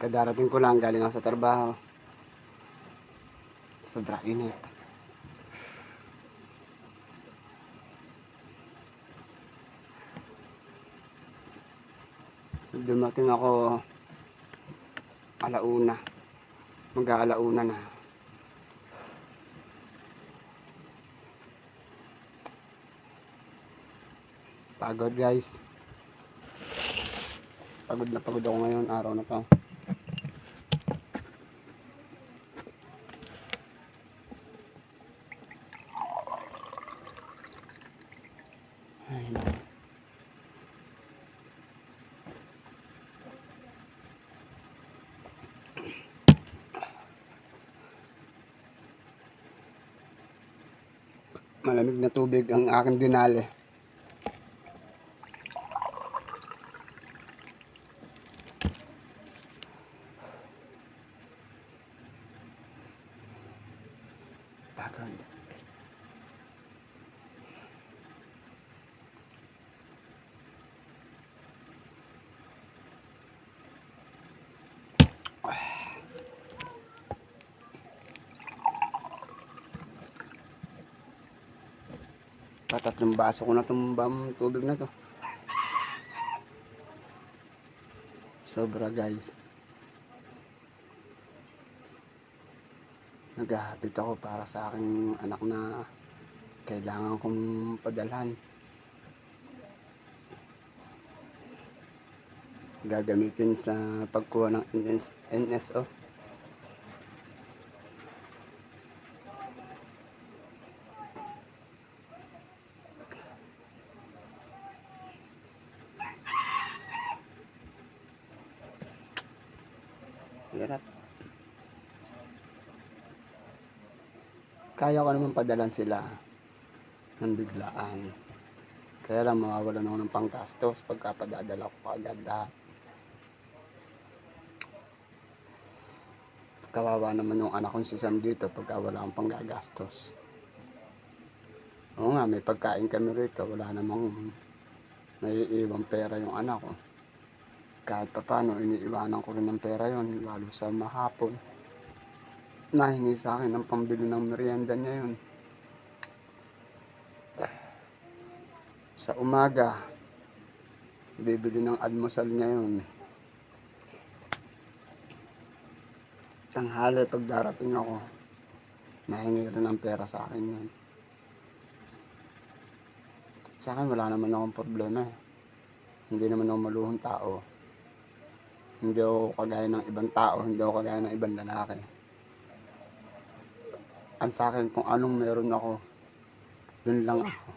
Kadarating ko lang, galing ako sa trabaho. Sobrang init. Dumating ako alauna. Mag-aalauna na. Pagod guys. Pagod na pagod ako ngayon, araw na to. Ay, no. Malamig na tubig ang aking dinali. Pagod. Patatlong baso ko na tumbang tubig na to. Sobra guys. Naghahapit ako para sa aking anak na kailangan kong padalhan. Gagamitin sa pagkuha ng NSO. Hirap. Kaya ko naman padalan sila ng biglaan. Kaya lang mawawalan ako ng panggastos pagkapadadala ko agad lahat. Kawawa naman yung anak kong si Sam dito pagka wala akong panggagastos. Oo nga, may pagkain kami rito. Wala namang naiiwang pera yung anak ko. Kahit pa paano, iniiwanan ko rin ng pera yon, lalo sa mahapon. Nahingi sa akin ng pambili ng merienda niya yun. Sa umaga, bibili ng almusal niya yun. Tanghali pag darating ako, nahingi rin ng pera sa akin yun. Sa akin wala naman akong problema. Hindi naman ako maluhong tao. Hindi ako kagaya ng ibang tao, hindi ako kagaya ng ibang lalaki. Ang sa akin, kung anong meron ako, yun lang ako.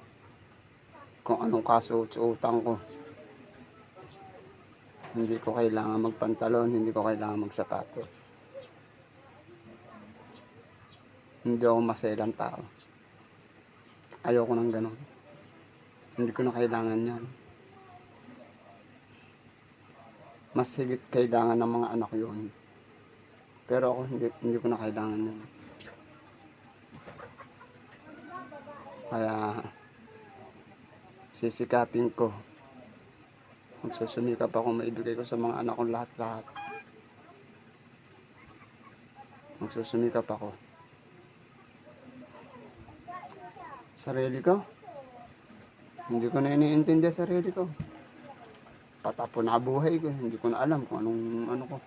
Kung anong kasuot-suotan ko. Hindi ko kailangan magpantalon, hindi ko kailangan magsapatos. Hindi ako maselang tao. Ayoko nang ganun. Hindi ko na kailangan yan. Mas higit kailangan ng mga anak yun. Pero ako hindi ko na kailangan yun. Kaya sisikapin ko. Magsusumikap ako, maibigay ko sa mga anak ko lahat-lahat. Magsusumikap ako. Sarili ko. Hindi ko na iniintindi sarili ko. Patapon na buhay ko. Hindi ko na alam kung anong ano ko.